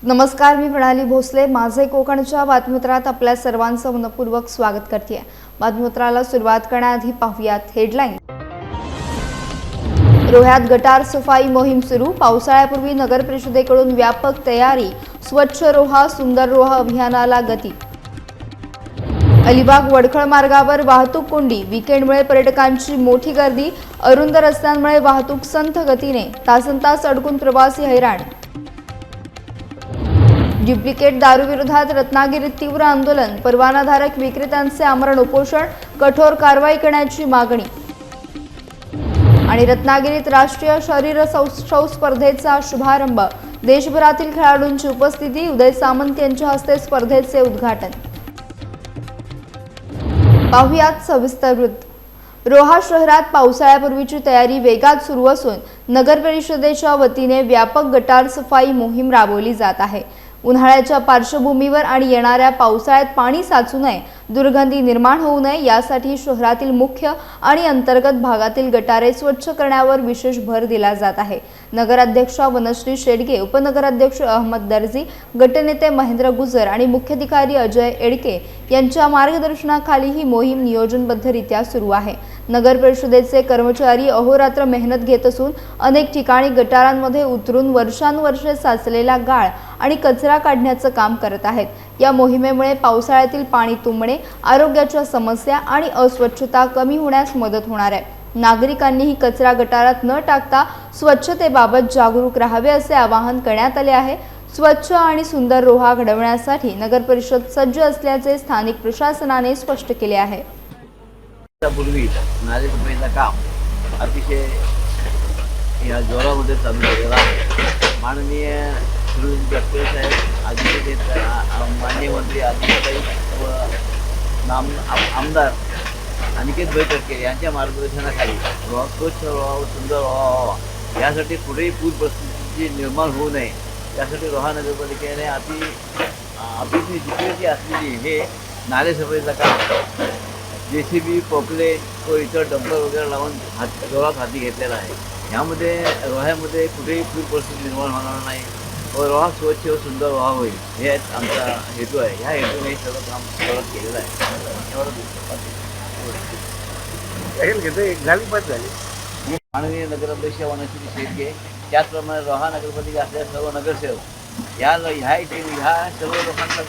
नमस्कार, मी प्रणाली भोसले. माझे कोकणच्या बातमीपत्रात आपल्या सर्वांचं मनपूर्वक स्वागत करते. बातमीपत्राला सुरुवात करण्याआधी पाहूयात हेडलाईन. रोह्यात गटार सफाई मोहीम सुरू. पावसाळ्यापूर्वी नगर परिषदेकडून व्यापक तयारी. स्वच्छ रोहा सुंदर रोहा अभियानाला गती. अलिबाग वडखळ मार्गावर वाहतूक कोंडी. वीकेंडमुळे पर्यटकांची मोठी गर्दी. अरुंद रस्त्यांमुळे वाहतूक संथ गतीने. तासनतास अडकून प्रवासी हैराण. डुप्लिकेट दारू विरोधात रत्नागिरीत तीव्र आंदोलन. परवानाधारक विक्रेत्यांचे आमरण उपोषण. कठोर कारवाई करण्याची मागणी. आणि रत्नागिरीत राष्ट्रीय शरीर शौच स्पर्धेचा शुभारंभ. देशभरातील खेळाडूंची उपस्थिती. उदय सामंत यांच्या हस्ते स्पर्धेचे उद्घाटन. पाहुयात सविस्तर वृत्त. रोहा शहरात पावसाळ्यापूर्वीची तयारी वेगात सुरू असून नगर परिषदेच्या वतीने व्यापक गटार सफाई मोहीम राबवली जात आहे. उन्हाळ्याच्या पार्श्वभूमीवर आणि येणाऱ्या पावसाळ्यात पाणी साचू नये, दुर्गंधी निर्माण होऊ नये यासाठी शहरातील मुख्य आणि अंतर्गत भागातील गटारे स्वच्छ करण्यावर विशेष भर दिला जात आहे. नगराध्यक्षा वनश्री शेडगे, उपनगराध्यक्ष अहमद दर्जी, गटनेते महेंद्र गुजर आणि मुख्याधिकारी अजय एडके यांच्या मार्गदर्शनाखाली ही मोहीम नियोजनबद्धरित्या सुरू आहे. नगर परिषदेचे कर्मचारी अहोरात्र मेहनत घेत असून अनेक ठिकाणी गटारांमध्ये उतरून वर्षानुवर्षे साचलेला गाळ आणि कचरा काढण्याचं काम करत आहेत. या मोहिमेमुळे पावसाळ्यातील पाणी तुंबणे, आरोग्याच्या समस्या आणि अस्वच्छता कमी होण्यास मदत होणार आहे. नागरिकांनीही कचरा गटारात न टाकता स्वच्छतेबाबत जागरूक राहावे असे आवाहन करण्यात आले आहे. स्वच्छ आणि सुंदर रोहा घडवण्यासाठी नगर परिषद सज्ज असल्याचे स्थानिक प्रशासनाने स्पष्ट केले आहे. पूर्वी नाले सफाईचं काम अतिशय या जोरामध्ये चालू झालेलं आहे. माननीय श्री गडकरी साहेब, आदित्य मान्य मंत्री आदित्यताई व आमदार अनिकेत भाई तटकरे यांच्या मार्गदर्शनाखाली स्वच्छ रोहा व सुंदर रोहा व्हावा यासाठी कुठेही पूर परिस्थिती निर्माण होऊ नये यासाठी रोहा नगरपालिकेने अतिशय जिकिरीची असलेली हे नाले सफाईचं काम JCB, पोकले व इतर डंपर वगैरे लावून जोरात हाती घेतलेला आहे. यामध्ये रोह्यामध्ये कुठेही पूर परिस्थिती निर्माण होणार नाही व रोहा स्वच्छ व सुंदर रोहा होईल हे आमचा हेतू आहे. ह्या हेतूने सर्व काम सुरुवात केलेलं आहे. माननीय नगराध्यक्ष वनश्री शेडगे, त्याचप्रमाणे रोहा नगरपालिका असलेल्या सर्व नगरसेवक ह्या सर्व लोकांचं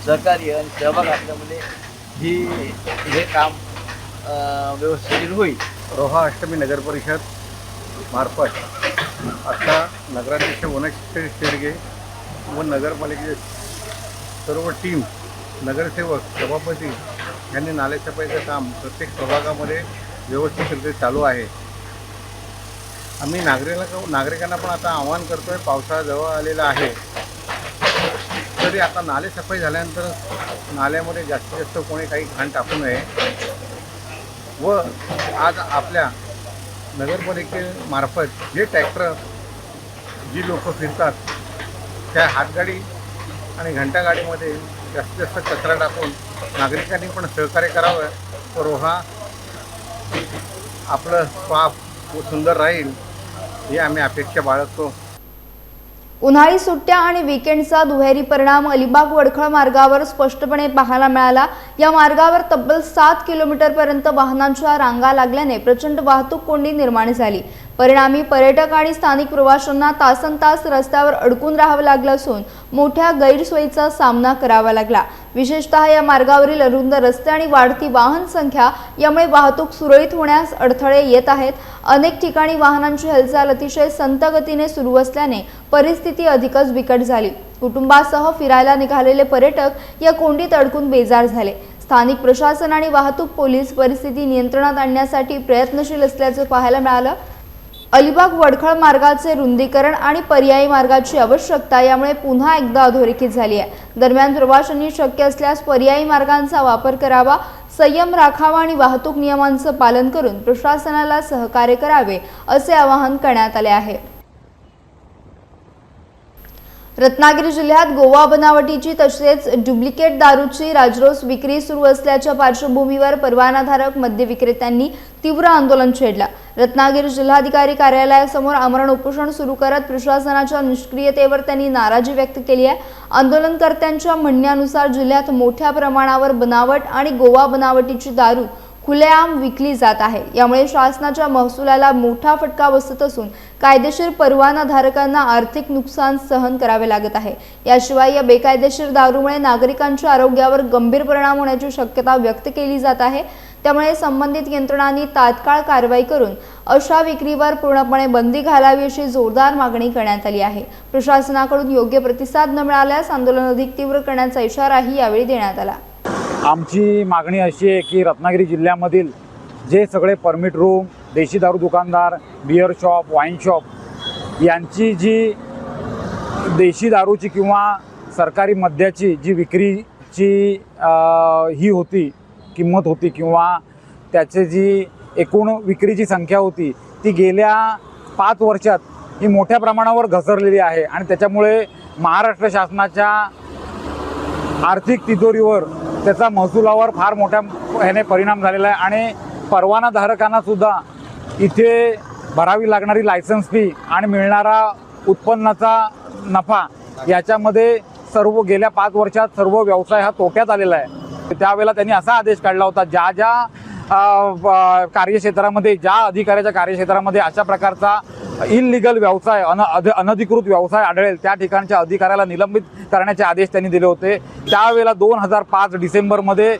सहकार्य आणि सहभाग असल्यामुळे हे काम व्यवस्थित होईल. रोहा अष्टमी नगर परिषद मार्फत आता नगराध्यक्ष वनश्री शेडगे व नगरपालिकेचे सर्व टीम, नगरसेवक, सभापती यांनी नालेसफाईचं काम प्रत्येक प्रभागामध्ये व्यवस्थितरित्या चालू आहे. आम्ही नागरिकांना पण आता आवाहन करतोय, पावसाळा जवळ आलेला आहे तरी आता नालेसफाई झाल्यानंतर नाल्यामध्ये जास्तीत जास्त कोणी काही घाण टाकू नये व आज आपल्या नगरपालिकेमार्फत जे ट्रॅक्टर जी लोक फिरतात त्या हातगाडी आणि घंटागाडीमध्ये जास्तीत जास्त कचरा टाकून नागरिकांनी पण सहकार्य करावं व रोहा आपलं साफ व सुंदर राहील ही आम्ही अपेक्षा बाळगतो. उन्हाळी सुट्ट्या आणि वीकेंडचा दुहेरी परिणाम अलिबाग वडखळ मार्गावर स्पष्टपणे पाहायला मिळाला. या मार्गावर तब्बल 7 किलोमीटरपर्यंत वाहनांच्या रांगा लागल्याने प्रचंड वाहतूक कोंडी निर्माण झाली. परिणामी पर्यटक आणि स्थानिक प्रवाशांना तासनतास रस्त्यावर अडकून राहावं लागलं असून मोठ्या गैरसोयीचा सामना करावा लागला. विशेषतः या मार्गावरील अरुंद रस्ते आणि वाढती वाहन संख्या यामुळे वाहतूक सुरळीत होण्यास अडथळे येत आहेत. अनेक ठिकाणी वाहनांची हालचाल अतिशय संथ गतीने सुरू असल्याने परिस्थिती अधिकच बिकट झाली. कुटुंबासह फिरायला निघालेले पर्यटक या कोंडीत अडकून बेजार झाले. स्थानिक प्रशासन आणि वाहतूक पोलीस परिस्थिती नियंत्रणात आणण्यासाठी प्रयत्नशील असल्याचे पाहायला मिळालं. अलिबाग वडखळ मार्गाचे रुंदीकरण आणि पर्यायी मार्गाची आवश्यकता यामुळे पुन्हा एकदा अधोरेखित झाली आहे. दरम्यान प्रवाशांनी शक्य असल्यास पर्यायी मार्गांचा वापर करावा, संयम राखावा आणि वाहतूक नियमांचं पालन करून प्रशासनाला सहकार्य करावे असे आवाहन करण्यात आले आहे. रत्नागिरी जिल्ह्यात गोवा बनावटीची तसेच डुप्लिकेट दारूची राजरोस विक्री सुरू असल्याच्या पार्श्वभूमीवर परवानाधारक मद्य विक्रेत्यांनी तीव्र आंदोलन छेडला। रत्नागिरी जिल्हाधिकारी कार्यालयासमोर आमरण उपोषण सुरू करत प्रशासनाच्या निष्क्रियतेवर त्यांनी नाराजी व्यक्त केली आहे। आंदोलनकर्त्यांच्या म्हणण्यानुसार जिल्ह्यात मोठ्या प्रमाणावर बनावट आणि गोवा बनावटीची दारू खुलेआम विकली जात आहे। यामुळे शासनाच्या महसुलाला मोठा फटका बसत असून कायदेशीर परवानाधारकांना आर्थिक नुकसान सहन करावे लागत आहे। याशिवाय या बेकायदेशीर दारूमुळे नागरिकांच्या आरोग्यावर गंभीर परिणाम होण्याची शक्यता व्यक्त केली जात आहे। त्यामुळे संबंधित यंत्रणांनी तात्काळ कारवाई करून अशा विक्रीवर पूर्णपणे बंदी घालावी अशी जोरदार मागणी करण्यात आली आहे। प्रशासनाकडून योग्य प्रतिसाद न मिळाल्यास आंदोलन अधिक तीव्र करण्याचा इशाराही यावेळी देण्यात आला। आमची मागणी अशी आहे की रत्नागिरी जिल्ह्यामधील जे सगळे परमिट रूम, देशी दारू दुकानदार, बिअर शॉप, वाईन शॉप यांची जी देशी दारूची किंवा सरकारी मद्याची जी विक्रीची ही होती किंमत होती किंवा त्याची जी एकूण विक्रीची संख्या होती ती गेल्या 5 वर्षात ही मोठ्या प्रमाणावर घसरलेली आहे आणि त्याच्यामुळे महाराष्ट्र शासनाच्या आर्थिक तिजोरीवर त्याचा महसुलावर फार मोठ्या ह्याने परिणाम झालेला आहे आणि परवानाधारकांना सुद्धा इथे भरावी लागणारी लायसन्स फी आणि मिळणारा उत्पन्नाचा नफा याच्यामध्ये सर्व गेल्या 5 वर्षात सर्व व्यवसाय हा तोट्यात आलेला आहे। त्यावेळेला त्यांनी असा आदेश काढला होता ज्या कार्यक्षेत्रामध्ये ज्या अधिकाऱ्याच्या कार्यक्षेत्रामध्ये अशा प्रकारचा इल्लीगल व्यवसाय अनधिकृत व्यवसाय आढळेल त्या ठिकाणच्या अधिकाऱ्याला निलंबित करण्याचे आदेश त्यांनी दिले होते। त्यावेळेला 2005 डिसेंबरमध्ये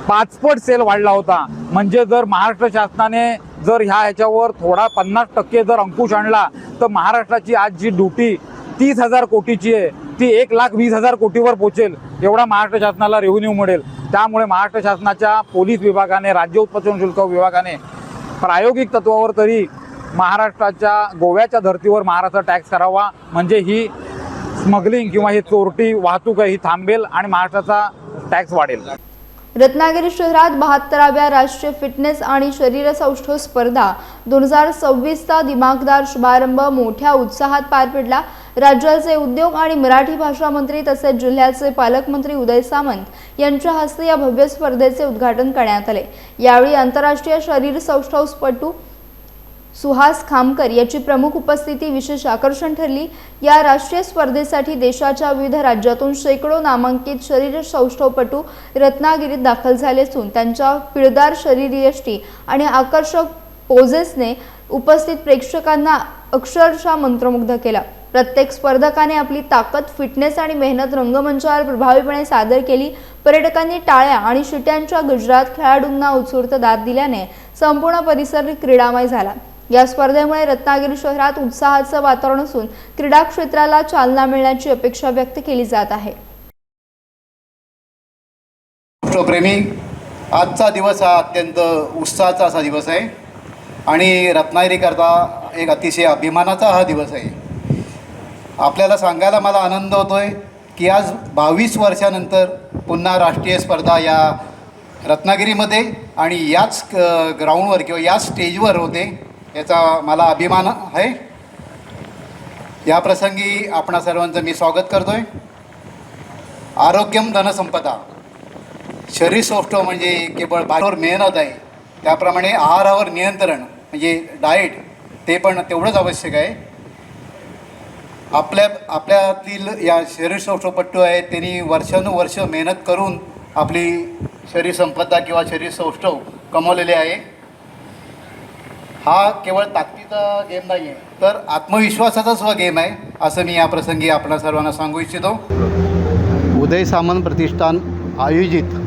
5 पट सेल वाढला होता। म्हणजे जर महाराष्ट्र शासनाने जर ह्याच्यावर थोडा 50% जर अंकुश आणला तर महाराष्ट्राची आज जी ड्युटी 30,000 कोटीची आहे ती 1,20,000 कोटीवर पोहोचेल एवढा महाराष्ट्र शासनाला रेव्हेन्यू मिळेल। त्यामुळे महाराष्ट्र शासनाच्या पोलीस विभागाने, राज्य उत्पादन शुल्क विभागाने प्रायोगिक तत्वावर तरी महाराष्ट्राच्या गोव्याच्या धर्तीवर महाराष्ट्र टॅक्स करावा, म्हणजे ही स्मगलिंग किंवा ही चोरटी वाहतूक ही थांबेल आणि महाराष्ट्राचा टॅक्स वाढेल। रत्नागिरी शहरात 72व्या राष्ट्रीय फिटनेस आणि शरीर सौष्ठव स्पर्धा 2026चा दिमाखदार शुभारंभ मोठ्या उत्साहात पार पडला। राज्याचे उद्योग आणि मराठी भाषा मंत्री तसेच जिल्ह्याचे पालकमंत्री उदय सामंत यांच्या हस्ते या भव्य स्पर्धेचे उद्घाटन करण्यात आले। यावेळी आंतरराष्ट्रीय शरीर सौष्ठवपटू सुहास खामकर याची प्रमुख उपस्थिती विशेष आकर्षण ठरली। या राष्ट्रीय स्पर्धेसाठी देशाच्या विविध राज्यातून शेकडो नामांकित शरीर सौष्ठवपटू रत्नागिरीत दाखल झाले असून त्यांच्या पिळदार शरीरयष्टी आणि आकर्षक पोजेसने उपस्थित प्रेक्षकांना अक्षरशः मंत्रमुग्ध केला। प्रत्येक स्पर्धकाने आपली ताकद, फिटनेस आणि मेहनत रंगमंचावर प्रभावीपणे सादर केली। पर्यटकांनी टाळ्या आणि शिट्यांच्या गजरात खेळाडूंना उत्स्फूर्त दाद दिल्याने संपूर्ण परिसर क्रीडामय झाला। या स्पर्धेमुळे रत्नागिरी शहरात उत्साहाचं वातावरण असून क्रीडा क्षेत्राला चालना मिळण्याची अपेक्षा व्यक्त केली जात आहे। प्रेमी, आजचा दिवस हा अत्यंत उत्साहाचा असा दिवस आहे आणि रत्नागिरीकरता एक अतिशय अभिमानाचा हा दिवस आहे। आपल्याला सांगायला मला आनंद होतोय की आज 22 वर्षानंतर पुन्हा राष्ट्रीय स्पर्धा या रत्नागिरीमध्ये आणि याच ग्राउंडवर किंवा याच स्टेजवर होते, याचा मला अभिमान आहे। या प्रसंगी आपणा सर्वांचं मी स्वागत करतोय। आरोग्यम धनसंपदा, शरीर सौष्ठव म्हणजे केवळ बाहेर मेहनत आहे, त्याप्रमाणे आहारावर नियंत्रण म्हणजे डाएट ते पण तेवढंच आवश्यक आहे। आपल्यातील या शरीर सौष्ठवपटू आहेत त्यांनी वर्षानुवर्ष मेहनत करून आपली शरीर संपदा किंवा शरीर सौष्ठव कमवलेले आहे। हा केवळ ताकदीचा गेम नाही आहे तर आत्मविश्वासाचा सुद्धा गेम आहे, असं मी या प्रसंगी आपणा सर्वांना सांगू इच्छितो। उदय सामंत प्रतिष्ठान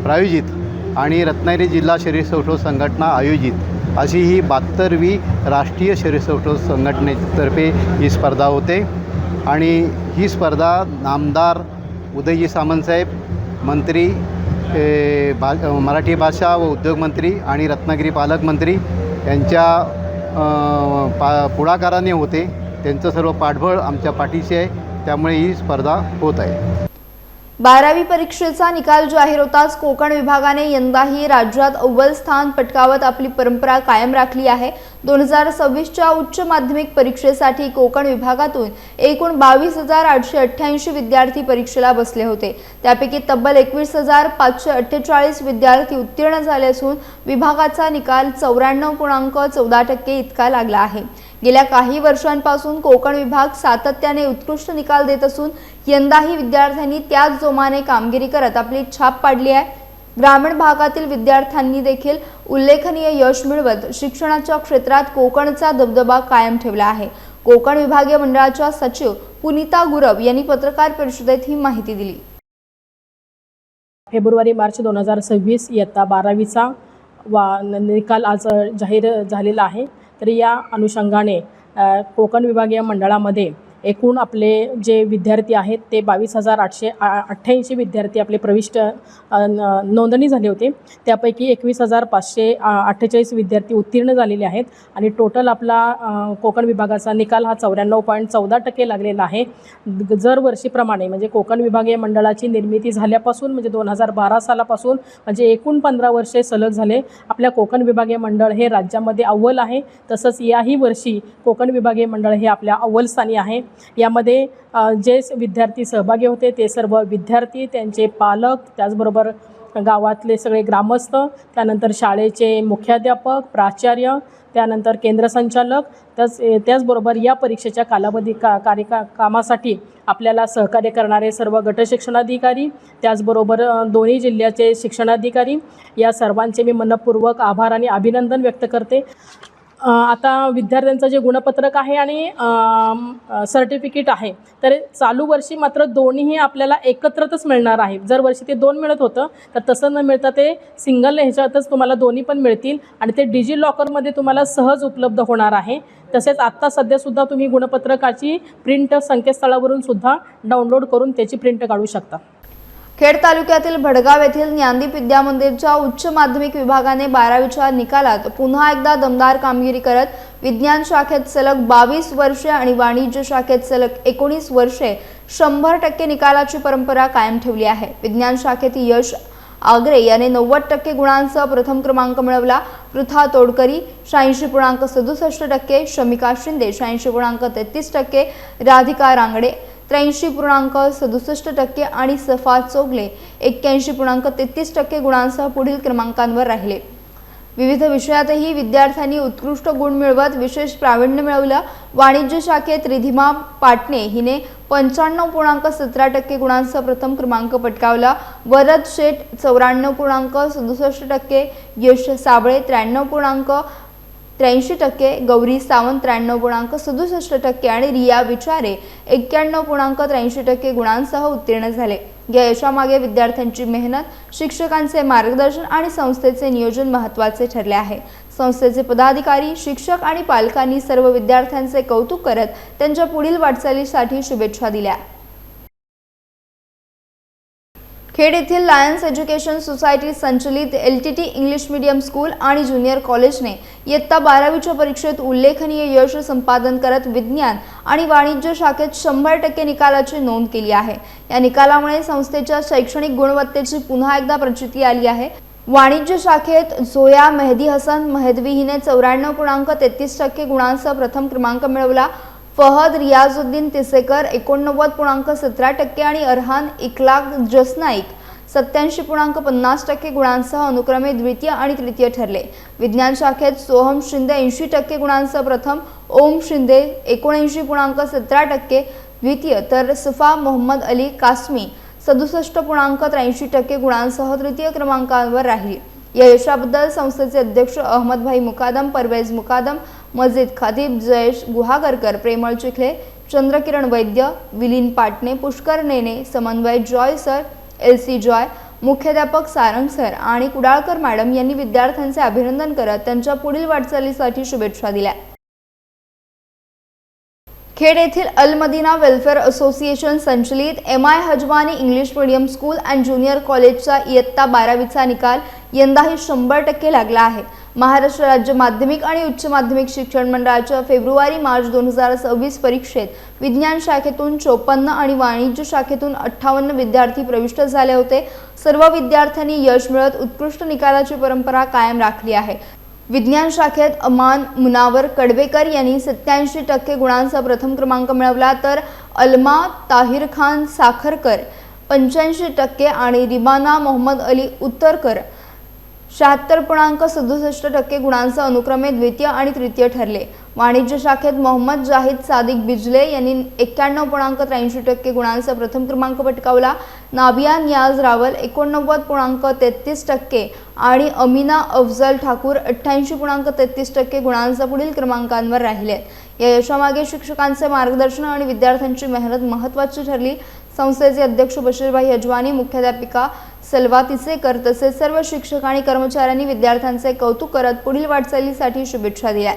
प्रायोजित आणि रत्नागिरी जिल्हा शरीर सौष्ठव संघटना आयोजित अशी ही 72वी राष्ट्रीय शरीर सौष्ठव संघटनेतर्फे ही स्पर्धा होते आणि ही स्पर्धा नामदार उदयजी सामंतसाहेब, मंत्री मराठी भाषा व उद्योग मंत्री आणि रत्नागिरी पालकमंत्री यांच्या पुढाकाराने होते। त्यांचं सर्व पाठबळ आमच्या पाठीशी आहे, त्यामुळे ही स्पर्धा होत आहे। 12वी परीक्षेचा निकाल जाहीर होताच कोकण विभागाने यंदाही राज्यात अव्वल स्थान पटकावत आपली परंपरा कायम राखली आहे। 2026च्या उच्च माध्यमिक परीक्षेसाठी कोकण विभागातून एकूण 22,888 विद्यार्थी परीक्षेला बसले होते। त्यापैकी तब्बल 21,548 विद्यार्थी उत्तीर्ण झाले असून विभागाचा निकाल 94.14% इतका लागला आहे। गेल्या काही वर्षांपासून कोकण विभाग सातत्याने उत्कृष्ट निकाल देत असून यंदाही विद्यार्थ्यांनी त्याच जोमाने कामगिरी करत आपली छाप पाडली आहे। ग्रामीण भागातील विद्यार्थ्यांनी देखील उल्लेखनीय यश मिळवत शिक्षणाच्या क्षेत्रात कोकणचा दबदबा कायम ठेवला आहे। कोकण विभागीय मंडळाच्या सचिव पुनीता गुरव यांनी पत्रकार परिषदेत ही माहिती दिली। फेब्रुवारी-मार्च 2026 इयत्ता 12वीचा निकाल आज जाहीर झालेला आहे। तर या अनुषंगाने कोकण विभागीय मंडळामध्ये एकूण आपले जे विद्यार्थी आहेत ते 22,888 विद्यार्थी आपले प्रविष्ट नोंदणी झाले होते। त्यापैकी 21,548 विद्यार्थी उत्तीर्ण झालेले आहेत आणि टोटल आपला कोकण विभागाचा निकाल हा 94.14% लागलेला आहे। दरवर्षीप्रमाणे म्हणजे कोकण विभागीय मंडळाची निर्मिती झाल्यापासून म्हणजे 2012 सालापासून म्हणजे एकूण 15 वर्षे सलग झाले आपल्या कोकण विभागीय मंडळ हे राज्यामध्ये अव्वल आहे। तसंच याही वर्षी कोकण विभागीय मंडळ हे आपल्या अव्वल स्थानी आहे। यामध्ये जे विद्यार्थी सहभागी होते ते सर्व विद्यार्थी, त्यांचे पालक, त्याचबरोबर गावातले सगळे ग्रामस्थ, त्यानंतर शाळेचे मुख्याध्यापक, प्राचार्य, त्यानंतर केंद्र संचालक, त्याचबरोबर या परीक्षेच्या कालावधी कामासाठी आपल्याला सहकार्य करणारे सर्व गट शिक्षणाधिकारी, त्याचबरोबर दोन्ही जिल्ह्याचे शिक्षणाधिकारी या सर्वांचे मी मनपूर्वक आभार आणि अभिनंदन व्यक्त करते। आता विद्यार्थ्यांचं जे गुणपत्रक आहे आणि सर्टिफिकेट आहे तर चालू वर्षी मात्र दोन्हीही आपल्याला एकत्रच मिळणार आहे। जर वर्षी ते 2 मिळत होतं तर तसं न मिळता ते सिंगल ह्याच्यातच तुम्हाला दोन्ही पण मिळतील आणि ते डिजी लॉकरमध्ये तुम्हाला सहज उपलब्ध होणार आहे। तसेच आत्ता सध्यासुद्धा तुम्ही गुणपत्रकाची प्रिंट संकेतस्थळावरून सुद्धा डाउनलोड करून त्याची प्रिंट काढू शकता। खेड तालुक्यातील भडगाव येथील ज्ञानदीप विद्या मंदिरच्या उच्च माध्यमिक विभागाने 12वीच्या निकालात पुन्हा एकदा दमदार कामगिरी करत विज्ञान शाखेत सलग 22 वर्षे आणि वाणिज्य शाखेत सलग 19 वर्षे 100% निकालाची परंपरा कायम ठेवली आहे। विज्ञान शाखेत यश आगरे याने 90% गुणांसह प्रथम क्रमांक मिळवला। पृथा तोडकरी 86.67%, शमिका शिंदे 86.33%, राधिका रांगडे 83.67% आणि सफा चोगले 81.33% गुणांसह पुढील क्रमांकांवर राहिले। विविध विषयातही विद्यार्थ्यांनी उत्कृष्ट गुण मिळवत विशेष प्रावीण्य मिळवलं। वाणिज्य शाखेत रिधिमा पाटणे हिने 95.17% गुणांसह प्रथम क्रमांक पटकावला। वरद शेठ 94.67%, यश साबळे 93.83%, गौरी सावंत 93.67% आणि रिया विचारे 91.83% गुणांसह उत्तीर्ण झाले। या यशामागे विद्यार्थ्यांची मेहनत, शिक्षकांचे मार्गदर्शन आणि संस्थेचे नियोजन महत्त्वाचे ठरले आहे। संस्थेचे पदाधिकारी, शिक्षक आणि पालकांनी सर्व विद्यार्थ्यांचे कौतुक करत त्यांच्या पुढील वाटचालीसाठी शुभेच्छा दिल्या। खेड येथील लायन्स एज्युकेशन सोसायटी संचलित LTT इंग्लिश मीडियम स्कूल आणि ज्युनियर कॉलेजने इयत्ता 12वीच्या परीक्षेत उल्लेखनीय यश संपादन करत विज्ञान आणि वाणिज्य शाखेत 100% निकालाची नोंद केली आहे। या निकालामुळे संस्थेच्या शैक्षणिक गुणवत्तेची पुन्हा एकदा प्रचिती आली आहे। वाणिज्य शाखेत झोया मेहदी हसन मेहदवी हिने 94.33% गुणांसह प्रथम क्रमांक मिळवला। फहद रियाजुद्दीन तिसेकर 89.17% आणि अरहान इकलाक जसनाईक 87.50% गुणांसह अनुक्रमे द्वितीय आणि तृतीय ठरले। विज्ञान शाखेत सोहम शिंदे 80% गुणांसह प्रथम, ओम शिंदे 79.17% द्वितीय, तर सफा मोहम्मद अली कासमी 67.83% गुणांसह तृतीय क्रमांकावर राहिली। या यशाबद्दल संस्थेचे अध्यक्ष अहमदभाई मुकादम, परवेज मुकादम, मजीद खतीब, जयेश गुहागरकर, प्रेमळ चिखले, चंद्रकिरण वैद्य, विलीन पाटणे, पुष्कर नेने, समन्वय जॉय सर, LC जॉय, मुख्याध्यापक सारंग सर आणि कुडाळकर मॅडम यांनी विद्यार्थ्यांचे अभिनंदन करत त्यांच्या पुढील वाटचालीसाठी शुभेच्छा दिल्या। खेड येथील अल मदीना वेलफेअर असोसिएशन संचलित MI Hajwani English medium school and junior कॉलेजचा इयत्ता 12वीचा निकाल यंदाही 100% लागला आहे। महाराष्ट्र राज्य माध्यमिक आणि उच्च माध्यमिक शिक्षण मंडळाच्या फेब्रुवारी-मार्च 2026 परीक्षेत विज्ञान शाखेतून 54 आणि वाणिज्य शाखेतून 58 विद्यार्थी प्रविष्ट झाले होते। सर्व विद्यार्थ्यांनी यश मिळवत उत्कृष्ट निकालाची परंपरा कायम राखली आहे। विज्ञान शाखेत अमान मुनावर कडवेकर यांनी 87% गुणांचा प्रथम क्रमांक मिळवला, तर अलमा ताहिर खान साखरकर 85% आणि रिबाना मोहम्मद अली उत्तरकर 76.67% गुणांचा अनुक्रमे द्वितीय आणि तृतीय ठरले। वाणिज्य शाखेत मोहम्मद जाहिद सादिक बिजले यांनी 91.83% गुणांचा प्रथम क्रमांक पटकावला। नाबिया नियाज रावल 89.33% आणि अमीना अफजल ठाकूर 88.33% गुणांचा पुढील क्रमांकांवर राहिले। या यशामागे शिक्षकांचे मार्गदर्शन आणि विद्यार्थ्यांची मेहनत महत्त्वाची ठरली। संस्थेचे अध्यक्ष बशीरभाई अजवानी, मुख्याध्यापिका सलवा तिसेकर तसेच सर्व शिक्षक आणि कर्मचाऱ्यांनी विद्यार्थ्यांचे कौतुक करत पुढील वाटचालीसाठी शुभेच्छा दिल्या।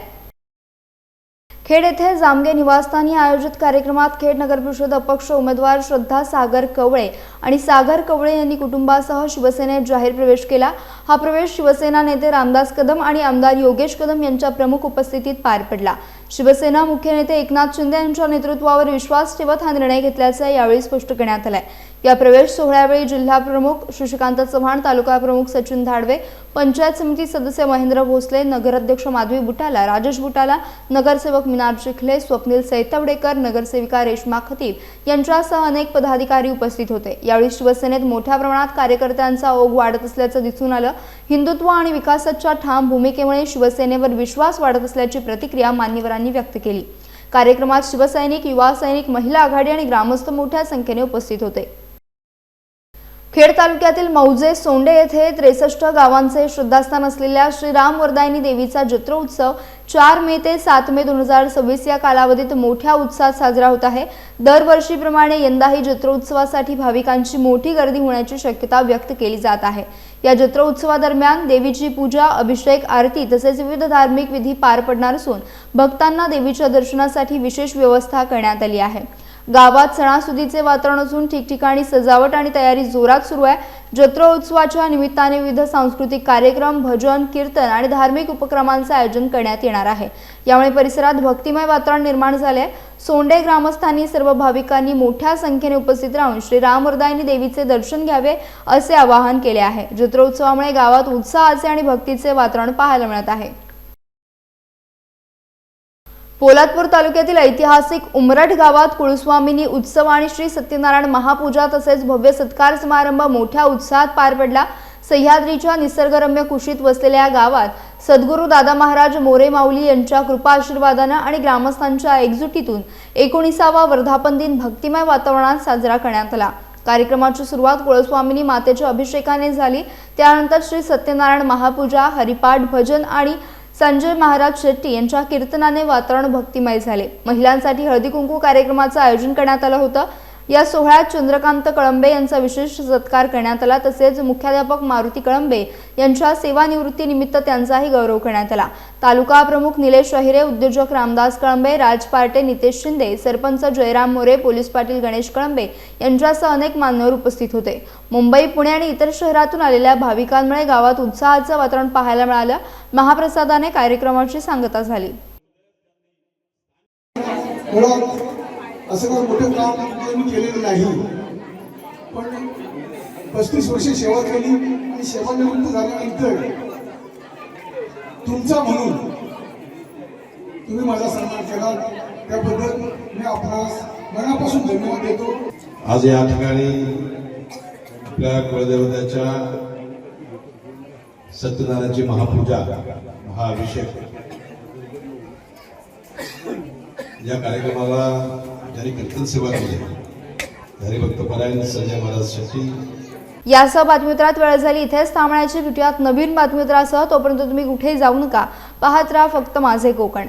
खेड येथे जामगे निवासस्थानी आयोजित कार्यक्रमात खेड नगर परिषद अपक्ष उमेदवार श्रद्धा सागर कवळे आणि सागर कवळे यांनी कुटुंबासह शिवसेनेत जाहीर प्रवेश केला। हा प्रवेश शिवसेना नेते रामदास कदम आणि आमदार योगेश कदम यांच्या प्रमुख उपस्थितीत पार पडला। शिवसेना मुख्य नेते एकनाथ शिंदे यांच्या नेतृत्वावर विश्वास ठेवत हा निर्णय घेतल्याचे यावेळी स्पष्ट करण्यात आले। या प्रवेश सोहळ्यावेळी जिल्हा प्रमुख शशिकांत चव्हाण, तालुका प्रमुख सचिन धाडवे, पंचायत समिती सदस्य महेंद्र भोसले, नगराध्यक्ष माधवी बुटाला, राजेश बुटाला, नगरसेवक मिनार चिखले, स्वप्नील सैतवडेकर, नगरसेविका रेश्मा खतीब यांच्यासह अनेक पदाधिकारी उपस्थित होते। यावेळी शिवसेनेत मोठ्या प्रमाणात कार्यकर्त्यांचा ओघ वाढत असल्याचं दिसून आलं। हिंदुत्व आणि विकासाच्या ठाम भूमिकेमुळे शिवसेनेवर विश्वास वाढत असल्याची प्रतिक्रिया मान्यवरांनी व्यक्त केली। कार्यक्रमात शिवसैनिक, युवा सैनिक, महिला आघाडी आणि ग्रामस्थ मोठ्या संख्येने उपस्थित होते। खेड तालुक्यातील मौजे सोंडे येथे 63 गावांचे श्रद्धास्थान असलेल्या श्री राम वरदायिनी देवीचा जत्रोत्सव 4 मे ते 7 मे 2026 या कालावधीत मोठ्या उत्साहात साजरा होत आहे। दरवर्षीप्रमाणे यंदाही जत्रोत्सवासाठी भाविकांची मोठी गर्दी होण्याची शक्यता व्यक्त केली जात आहे। या जत्रोत्सवादरम्यान देवीची पूजा, अभिषेक, आरती तसेच विविध धार्मिक विधी पार पडणार असून भक्तांना देवीच्या दर्शनासाठी विशेष व्यवस्था करण्यात आली आहे। गावात सणासुदीचे वातावरण असून ठिकठिकाणी सजावट आणि तयारी जोरात सुरू आहे। जत्रोत्सवाच्या निमित्ताने विविध सांस्कृतिक कार्यक्रम, भजन, कीर्तन आणि धार्मिक उपक्रमांचे आयोजन करण्यात येणार आहे। यामुळे परिसरात भक्तिमय वातावरण निर्माण झाले आहे। सोंडे ग्रामस्थांनी सर्व भाविकांनी मोठ्या संख्येने उपस्थित राहून श्री राम वरदायिनी देवीचे दर्शन घ्यावे असे आवाहन केले आहे। जत्रोत्सवामुळे गावात उत्साहाचे आणि भक्तीचे वातावरण पाहायला मिळत आहे। पोलादपूर तालुक्यातील ऐतिहासिक उमरठ गावात कुळस्वामिनी उत्सव आणि श्री सत्यनारायण महापूजा तसेच भव्य सत्कार समारंभ मोठ्या उत्साहात पार पडला। सह्याद्रीच्या निसर्गरम्य कुशीत वसलेल्या या गावात सद्गुरू दादा महाराज मोरे माऊली यांच्या कृपा आशीर्वादाने आणि ग्रामस्थांच्या एकजुटीतून 19वा वर्धापन दिन भक्तिमय वातावरणात साजरा करण्यात आला। कार्यक्रमाची सुरुवात कुळस्वामिनी मातेच्या अभिषेकाने झाली। त्यानंतर श्री सत्यनारायण महापूजा, हरिपाठ, भजन आणि संजय महाराज शेट्टी यांच्या कीर्तनाने वातावरण भक्तिमय झाले। महिलांसाठी हळदी कुंकू कार्यक्रमाचे आयोजन करण्यात आलं होतं। या सोहळ्यात चंद्रकांत कळंबे यांचा विशेष सत्कार करण्यात आला तसेच मुख्याध्यापक मारुती कळंबे यांच्या सेवानिवृत्तीनिमित्त त्यांचाही गौरव करण्यात आला। तालुका प्रमुख निलेश अहिरे, उद्योजक रामदास कळंबे, राज पार्टे, नितेश शिंदे, सरपंच जयराम मोरे, पोलीस पाटील गणेश कळंबे यांच्यासह अनेक मान्यवर उपस्थित होते। मुंबई, पुणे आणि इतर शहरातून आलेल्या भाविकांमुळे गावात उत्साहाचं वातावरण पाहायला मिळालं। महाप्रसादाने कार्यक्रमाची सांगता झाली। असं काही मोठं काम मी केलेलं नाही, पण 35 वर्षे सेवा केली आणि सेवानिवृत्त झाल्यानंतर तुमचा म्हणून तुम्ही माझा सन्मान केला, त्याबद्दल मी आपणास मनापासून धन्यवाद देतो। आज या ठिकाणी आपल्या कुलदेवताच्या सत्यनारायणची महापूजा, महाअभिषेक या कार्यक्रमाला ज्यांनी कीर्तन सेवा केली हरिभक्त परायण संजय महाराज शेट्टी। यासह बातमीपत्रात वेळ झाली इथेच थांबण्याची। भेटूयात नवीन बातमीपत्रासह। तोपर्यंत तुम्ही कुठेही जाऊ नका, पाहत राहा फक्त माझे कोकण।